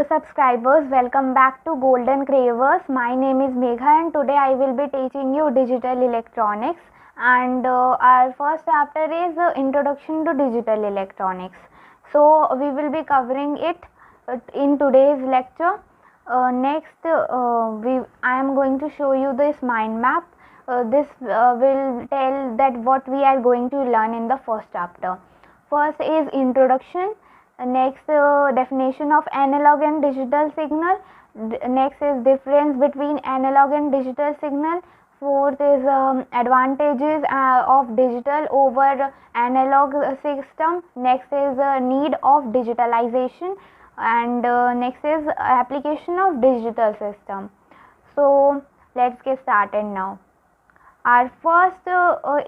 subscribers, welcome back to Golden Cravers. My name is Megha and today I will be teaching you digital electronics, and our first chapter is Introduction to Digital Electronics. So we will be covering it in today's lecture. Next I am going to show you this mind map. This will tell that what we are going to learn in the first chapter. First is introduction. Next, definition of analog and digital signal. Next is difference between analog and digital signal. Fourth is advantages of digital over analog system. Next is need of digitalization, and next is application of digital system. So let's get started now. Our first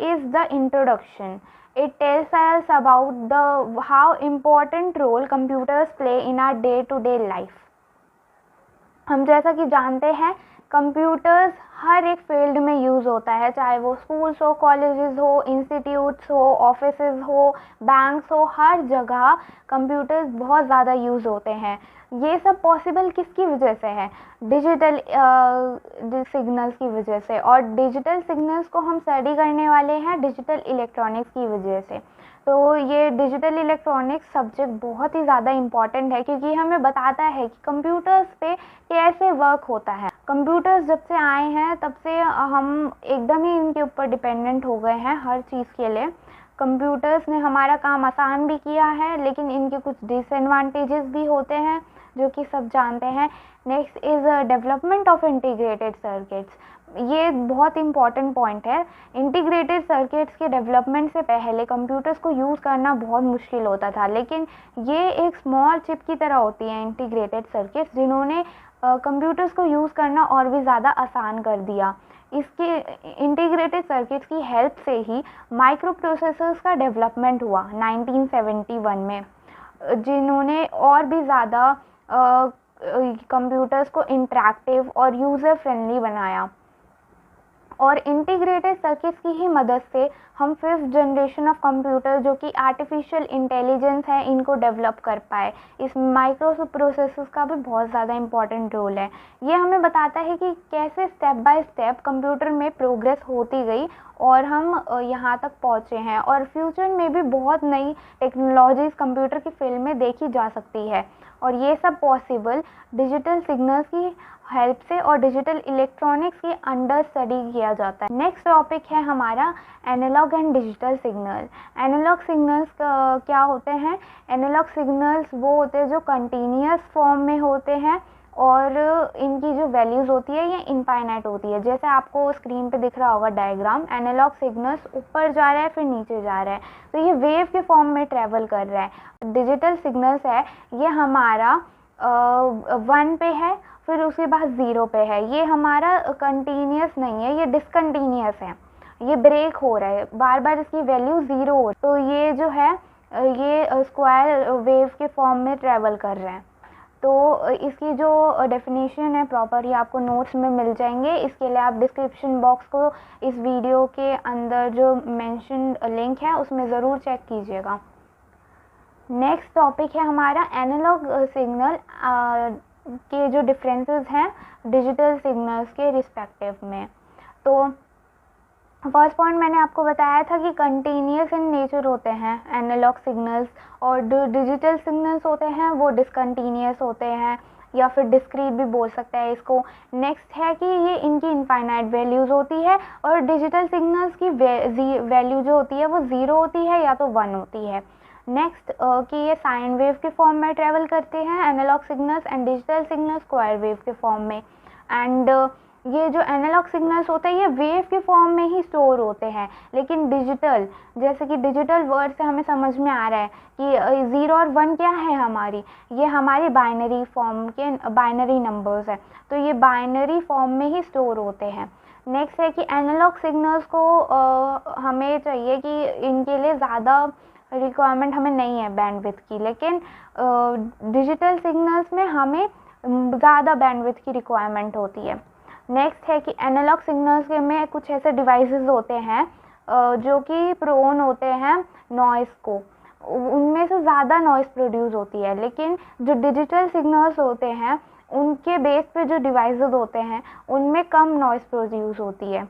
is the introduction. It tells us about the how important role computers play in our day-to-day life. हम जैसा कि जानते हैं computers हर एक field में use होता है, चाहे वो स्कूल्स हो, कॉलेजेस हो, इंस्टीट्यूट्स हो, ऑफिसेज हो, बैंक्स हो, हर जगह कंप्यूटर्स बहुत ज़्यादा यूज़ होते हैं. ये सब पॉसिबल किसकी वजह से है? डिजिटल सिग्नल्स की वजह से. और डिजिटल सिग्नल्स को हम स्टडी करने वाले हैं डिजिटल इलेक्ट्रॉनिक्स की वजह से. तो ये डिजिटल इलेक्ट्रॉनिक्स सब्जेक्ट बहुत ही ज़्यादा इम्पॉर्टेंट है क्योंकि हमें बताता है कि कंप्यूटर्स पे कैसे वर्क होता है. कंप्यूटर्स जब से आए हैं तब से हम एकदम ही इनके ऊपर डिपेंडेंट हो गए हैं हर चीज़ के लिए. कंप्यूटर्स ने हमारा काम आसान भी किया है, लेकिन इनके कुछ डिसएडवांटेजेस भी होते हैं जो कि सब जानते हैं. Next is development of integrated circuits. ये बहुत इंपॉर्टेंट पॉइंट है. इंटीग्रेटेड सर्किट्स के डेवलपमेंट से पहले कंप्यूटर्स को यूज़ करना बहुत मुश्किल होता था, लेकिन ये एक स्मॉल चिप की तरह होती हैं इंटीग्रेटेड सर्किट्स, जिन्होंने कंप्यूटर्स को यूज़ करना और भी ज़्यादा आसान कर दिया. इसके इंटीग्रेटेड सर्किट्स की हेल्प से ही माइक्रो प्रोसेसर्स का डेवलपमेंट हुआ 1971 में, जिन्होंने और भी ज़्यादा कंप्यूटर्स को इंटरैक्टिव और यूज़र फ्रेंडली बनाया. और इंटीग्रेटेड सर्किट्स की ही मदद से हम 5th जनरेशन ऑफ कंप्यूटर जो कि आर्टिफिशियल इंटेलिजेंस है इनको डेवलप कर पाए. इस माइक्रो प्रोसेसर्स का भी बहुत ज़्यादा इम्पॉर्टेंट रोल है. ये हमें बताता है कि कैसे स्टेप बाय स्टेप कंप्यूटर में प्रोग्रेस होती गई और हम यहाँ तक पहुँचे हैं. और फ्यूचर में भी बहुत नई टेक्नोलॉजीज़ कंप्यूटर की फील्ड में देखी जा सकती है, और ये सब पॉसिबल डिजिटल सिग्नल्स की हेल्प से और डिजिटल इलेक्ट्रॉनिक्स के अंडर स्टडी किया जाता है. नेक्स्ट टॉपिक है हमारा analog and digital signal. Analog signals क्या होते हैं? एनालॉग सिग्नल्स वो होते हैं जो कंटिन्यूस फॉर्म में होते हैं और इनकी जो वैल्यूज़ होती है ये इनफाइनाइट होती है. जैसे आपको स्क्रीन पे दिख रहा होगा डायग्राम, एनालॉग सिग्नल्स ऊपर जा रहा है फिर नीचे जा रहा है, तो ये वेव के फॉर्म में ट्रेवल कर रहा है. डिजिटल सिग्नल्स है ये हमारा 1 पे है, फिर उसके बाद 0 पे है. ये हमारा कंटिन्यूस नहीं है, ये डिसकंटिन्यूस है, ये ब्रेक हो रहा है, बार बार इसकी वैल्यू 0 हो. तो ये जो है ये स्क्वायर वेव के फॉर्म में ट्रेवल कर रहे हैं. तो इसकी जो डेफिनेशन है प्रॉपर ये आपको नोट्स में मिल जाएंगे. इसके लिए आप डिस्क्रिप्शन बॉक्स को इस वीडियो के अंदर जो मेंशन लिंक है उसमें ज़रूर चेक कीजिएगा. नेक्स्ट टॉपिक है हमारा एनालॉग सिग्नल के जो डिफरेंसेस हैं डिजिटल सिग्नल्स के रिस्पेक्टिव में. तो फर्स्ट पॉइंट मैंने आपको बताया था कि कंटिन्यूस इन नेचर होते हैं एनालॉग सिग्नल्स, और जो डिजिटल सिग्नल्स होते हैं वो डिसकंटिन्यूस होते हैं या फिर डिस्क्रीट भी बोल सकते हैं इसको. नेक्स्ट है कि ये इनकी इनफाइनाइट वैल्यूज़ होती है, और डिजिटल सिग्नल्स की वैल्यू जो होती है वो 0 होती है या तो 1 होती है. नेक्स्ट कि ये साइन वेव के फॉर्म में ट्रेवल करते हैं analog signals, and digital signals square wave के फॉर्म में. एंड ये जो एनालॉग सिग्नल्स होते हैं ये वेव के फॉर्म में ही स्टोर होते हैं, लेकिन डिजिटल, जैसे कि डिजिटल वर्ड से हमें समझ में आ रहा है कि 0 और 1 क्या है हमारी, ये हमारी बाइनरी फॉर्म के बाइनरी नंबर्स है, तो ये बाइनरी फॉर्म में ही स्टोर होते हैं. नेक्स्ट है कि एनालॉग सिग्नल्स को हमें चाहिए कि इनके लिए ज़्यादा रिक्वायरमेंट हमें नहीं है बैंडविड्थ की, लेकिन डिजिटल सिग्नल्स में हमें ज़्यादा बैंडविड्थ की रिक्वायरमेंट होती है. नेक्स्ट है कि एनालॉग सिग्नल्स में कुछ ऐसे डिवाइसेस होते हैं जो कि प्रोन होते हैं नॉइज़ को, उनमें से ज़्यादा नॉइज़ प्रोड्यूस होती है, लेकिन जो डिजिटल सिग्नल्स होते हैं उनके बेस पे जो डिवाइसेस होते हैं उनमें कम नॉइज़ प्रोड्यूस होती है।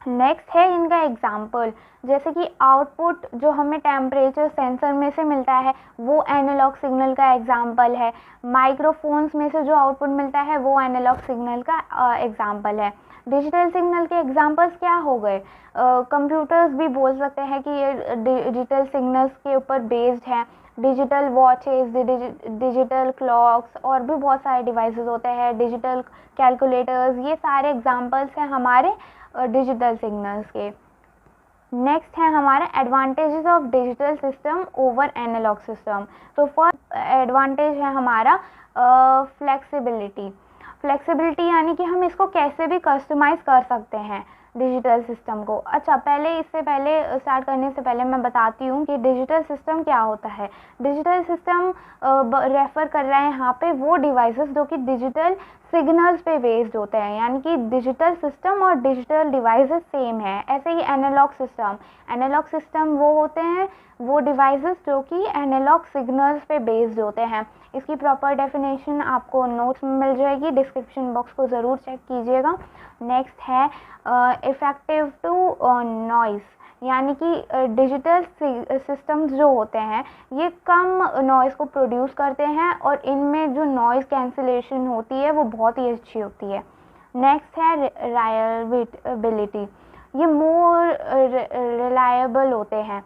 नेक्स्ट है इनका एग्जाम्पल, जैसे कि आउटपुट जो हमें टेम्परेचर सेंसर में से मिलता है वो एनालॉग सिग्नल का एग्जाम्पल है। माइक्रोफोन्स में से जो आउटपुट मिलता है वो एनालॉग सिग्नल का एग्जाम्पल है। डिजिटल सिग्नल के एग्जाम्पल्स क्या हो गए? कंप्यूटर्स भी बोल सकते हैं कि ये डिजिटल सिग्नल्स के ऊपर बेस्ड हैं। डिजिटल वॉचेस, डिजिटल क्लॉक्स और भी बहुत सारे डिवाइसेस होते हैं, डिजिटल कैलकुलेटर्स, ये सारे एग्जाम्पल्स हैं हमारे डिजिटल सिग्नल्स के। नेक्स्ट है हमारा advantages of digital system over analog system. तो फर्स्ट एडवांटेज है हमारा फ्लेक्सिबिलिटी। फ्लेक्सिबिलिटी यानी कि हम इसको कैसे भी कस्टमाइज़ कर सकते हैं डिजिटल सिस्टम को। अच्छा, इससे पहले स्टार्ट करने से पहले मैं बताती हूँ कि डिजिटल सिस्टम क्या होता है। डिजिटल सिस्टम रेफ़र कर रहे हैं यहाँ पे वो डिवाइसेस जो कि डिजिटल सिग्नल्स पे बेस्ड होते हैं, यानी कि डिजिटल सिस्टम और डिजिटल डिवाइसेस सेम है। ऐसे ही एनालॉग सिस्टम वो होते हैं वो डिवाइसेस जो कि एनालॉग सिग्नल्स पे बेस्ड होते हैं। इसकी प्रॉपर डेफिनेशन आपको नोट्स में मिल जाएगी, डिस्क्रिप्शन बॉक्स को ज़रूर चेक कीजिएगा। नेक्स्ट है इफ़ेक्टिव टू नॉइज़, यानी कि डिजिटल सिस्टम्स जो होते हैं ये कम नॉइज़ को प्रोड्यूस करते हैं और इनमें जो नॉइज़ कैंसिलेशन होती है वो बहुत ही अच्छी होती है। नेक्स्ट है रिलायबिलिटी, ये मोर रिलायबल होते हैं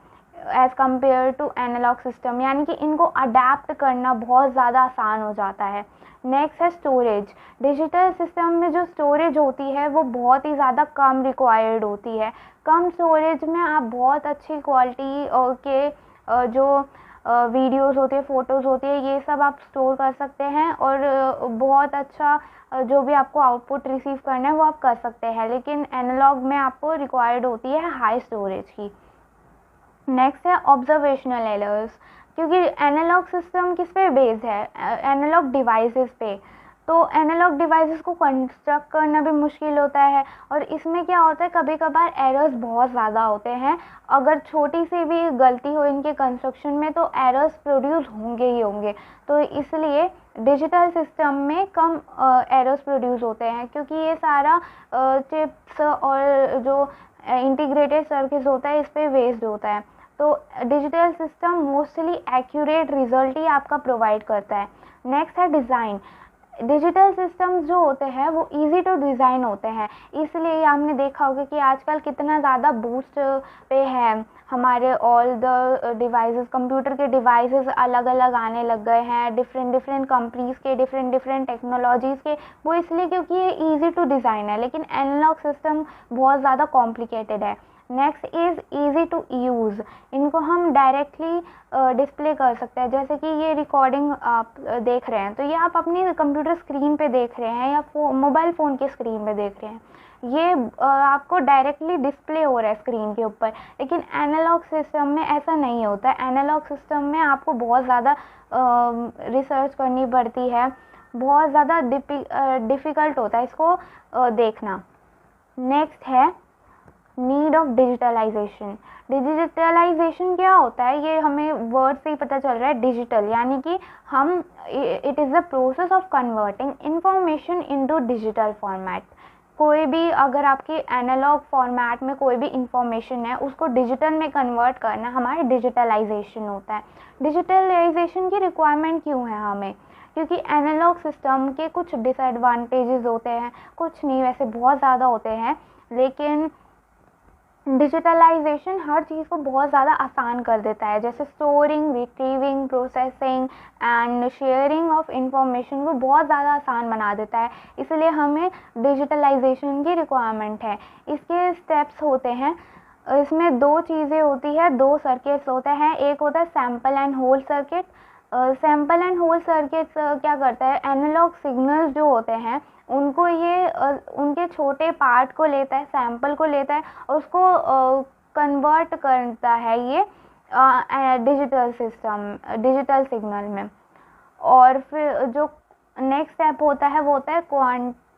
as compare to analog system, यानी कि इनको अडेप्ट करना बहुत ज़्यादा आसान हो जाता है। नेक्स्ट है स्टोरेज। डिजिटल सिस्टम में जो स्टोरेज होती है वो बहुत ही ज़्यादा कम रिक्वायर्ड होती है। कम स्टोरेज में आप बहुत अच्छी क्वालिटी के जो वीडियोस होते हैं, फ़ोटोज़ होती है, ये सब आप स्टोर कर सकते हैं और बहुत अच्छा जो भी आपको आउटपुट रिसीव करना है वो आप कर सकते हैं। लेकिन एनालॉग में आपको रिक्वायर्ड होती है हाई स्टोरेज की। नेक्स्ट है ऑब्जर्वेशनल एरर्स, क्योंकि एनालॉग सिस्टम किस पे बेस्ड है? एनालॉग डिवाइसेस पे। तो एनालॉग डिवाइसेस को कंस्ट्रक्ट करना भी मुश्किल होता है और इसमें क्या होता है, कभी कभार एरर्स बहुत ज़्यादा होते हैं। अगर छोटी सी भी गलती हो इनके कंस्ट्रक्शन में तो एरर्स प्रोड्यूस होंगे ही होंगे। तो इसलिए डिजिटल सिस्टम में कम एरर्स प्रोड्यूस होते हैं, क्योंकि ये सारा चिप्स और जो इंटीग्रेटेड सर्किट होता है इस पे बेस्ड होता है। तो digital system mostly accurate result ही आपका प्रोवाइड करता है। नेक्स्ट है डिज़ाइन। डिजिटल सिस्टम्स जो होते हैं वो इजी टू डिज़ाइन होते हैं, इसलिए आपने देखा होगा कि आजकल कितना ज़्यादा बूस्ट पे है हमारे ऑल द डिवाइसेस। कंप्यूटर के डिवाइसेस अलग अलग आने लग गए हैं, डिफरेंट कंपनीज़ के, डिफरेंट टेक्नोलॉजीज़ के। वो इसलिए क्योंकि ये इजी टू डिज़ाइन है, लेकिन एनालॉग सिस्टम बहुत ज़्यादा कॉम्प्लिकेटेड है। Next is easy to use, इनको हम डायरेक्टली डिस्प्ले कर सकते हैं। जैसे कि ये रिकॉर्डिंग आप देख रहे हैं तो ये आप अपनी कंप्यूटर स्क्रीन पे देख रहे हैं या मोबाइल फ़ोन की स्क्रीन पे देख रहे हैं, ये आपको डायरेक्टली डिस्प्ले हो रहा है स्क्रीन के ऊपर। लेकिन एनालॉग सिस्टम में ऐसा नहीं होता है। एनालॉग सिस्टम में आपको बहुत ज़्यादा रिसर्च करनी पड़ती है, बहुत ज़्यादा डिफ़िकल्ट होता है इसको देखना। नेक्स्ट है नीड ऑफ डिजिटलाइजेशन। डिजिटलाइजेशन क्या होता है, ये हमें वर्ड से ही पता चल रहा है। डिजिटल यानी कि हम it is the process of converting information into digital format. कोई भी अगर आपकी एनालॉग फॉर्मेट में कोई भी इंफॉर्मेशन है उसको डिजिटल में कन्वर्ट करना हमारा डिजिटलाइजेशन होता है। डिजिटलाइजेशन की रिक्वायरमेंट क्यों है हमें? क्योंकि एनालॉग सिस्टम के कुछ डिसएडवांटेजेस होते हैं, कुछ नहीं वैसे बहुत ज़्यादा होते हैं, लेकिन डिजिटलाइजेशन हर चीज़ को बहुत ज़्यादा आसान कर देता है। जैसे storing, retrieving, processing and sharing of information को बहुत ज़्यादा आसान बना देता है, इसलिए हमें डिजिटलाइजेशन की रिक्वायरमेंट है। इसके स्टेप्स होते हैं, इसमें दो चीज़ें होती है, दो सर्किट्स होते हैं। एक होता है sample and hold circuit. Sample and hold circuits क्या करता है, एनालॉग सिग्नल्स जो होते हैं उनको ये उनके छोटे पार्ट को लेता है, सैंपल को लेता है और उसको कन्वर्ट करता है ये डिजिटल सिग्नल में। और फिर जो नेक्स्ट स्टेप होता है वो होता है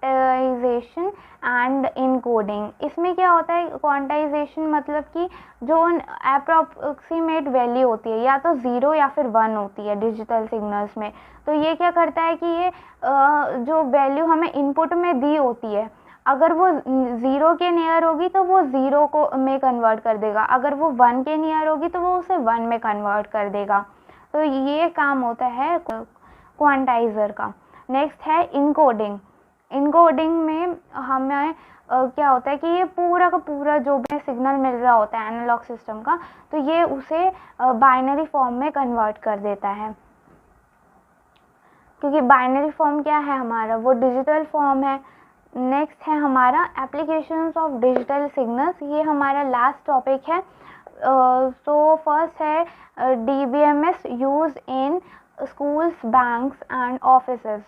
क्वांटाइजेशन एंड इनकोडिंग। इसमें क्या होता है, क्वांटाइजेशन मतलब कि जो अप्रॉक्सीमेट वैल्यू होती है या तो 0 या फिर 1 होती है डिजिटल सिग्नल्स में, तो ये क्या करता है कि ये जो वैल्यू हमें इनपुट में दी होती है, अगर वो 0 के नियर होगी तो वो 0 को में कन्वर्ट कर देगा, अगर वो 1 के नियर होगी तो वो उसे 1 में कन्वर्ट कर देगा। तो ये काम होता है क्वांटाइज़र का। नेक्स्ट है इनकोडिंग। इनकोडिंग में हमें क्या होता है कि ये पूरा का पूरा जो भी सिग्नल मिल रहा होता है एनालॉग सिस्टम का, तो ये उसे बाइनरी फॉर्म में कन्वर्ट कर देता है, क्योंकि बाइनरी फॉर्म क्या है हमारा, वो डिजिटल फॉर्म है। नेक्स्ट है हमारा एप्लीकेशंस ऑफ डिजिटल सिग्नल्स, ये हमारा लास्ट टॉपिक है। सो फर्स्ट है DBMS use in schools, banks and offices.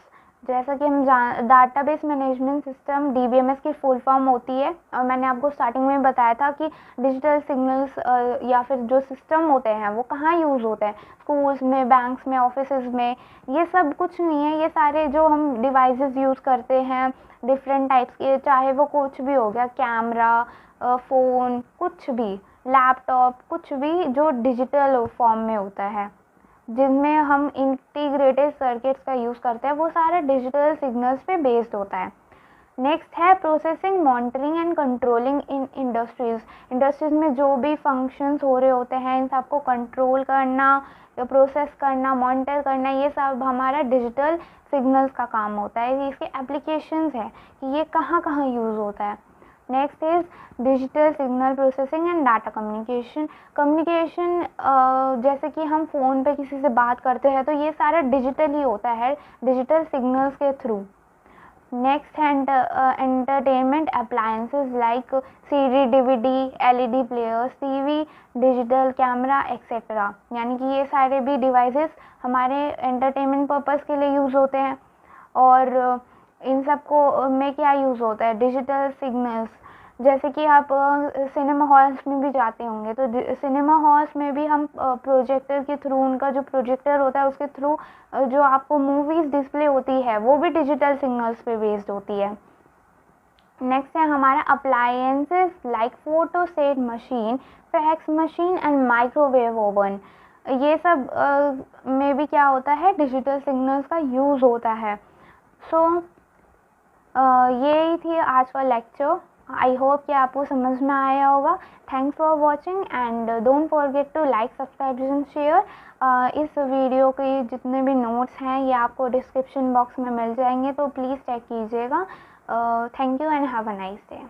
जैसा कि हम डाटाबेस मैनेजमेंट सिस्टम DBMS की फुल फॉर्म होती है, और मैंने आपको स्टार्टिंग में बताया था कि डिजिटल सिग्नल्स या फिर जो सिस्टम होते हैं वो कहाँ यूज़ होते हैं, स्कूल्स में, बैंक्स में, ऑफिसेज में। ये सब कुछ नहीं है, ये सारे जो हम डिवाइसेस यूज़ करते हैं डिफरेंट टाइप्स के, चाहे वो कुछ भी हो गया, कैमरा, फ़ोन, कुछ भी, लैपटॉप, कुछ भी जो डिजिटल फॉर्म में होता है, जिनमें हम इंटीग्रेटेड सर्किट्स का यूज़ करते हैं, वो सारा डिजिटल सिग्नल्स पे बेस्ड होता है। नेक्स्ट है processing, monitoring and controlling in industries. Industries में जो भी फंक्शंस हो रहे होते हैं, इन सबको कंट्रोल करना, प्रोसेस करना, मॉनिटर करना, ये सब हमारा डिजिटल सिग्नल्स का काम होता है। इसके एप्लीकेशंस है कि ये कहाँ कहाँ यूज़ होता है। Next is digital signal processing and data communication. Communication जैसे कि हम फ़ोन पे किसी से बात करते हैं, तो ये सारा डिजिटल ही होता है, डिजिटल सिग्नल्स के थ्रू। नेक्स्ट है entertainment appliances like CD, DVD, LED players, TV, digital camera etcetera. यानी कि ये सारे भी डिवाइसेस हमारे एंटरटेनमेंट पर्पस के लिए यूज़ होते हैं। और इन सब को में क्या यूज़ होता है, डिजिटल सिग्नल्स। जैसे कि आप सिनेमा हॉल्स में भी जाते होंगे, तो सिनेमा हॉल्स में भी हम प्रोजेक्टर के थ्रू, उनका जो प्रोजेक्टर होता है उसके थ्रू जो आपको मूवीज़ डिस्प्ले होती है, वो भी डिजिटल सिग्नल्स पे बेस्ड होती है। नेक्स्ट है हमारा appliances like photo set machine, fax machine and microwave oven. ये सब में भी क्या होता है, डिजिटल सिग्नल्स का यूज़ होता है। सो यही थी आज का लेक्चर। आई होप कि आपको समझ में आया होगा। Thanks for watching and don't forget to like, subscribe and share. इस वीडियो के जितने भी नोट्स हैं ये आपको डिस्क्रिप्शन बॉक्स में मिल जाएंगे, तो प्लीज़ चेक कीजिएगा। Thank you and have a nice day.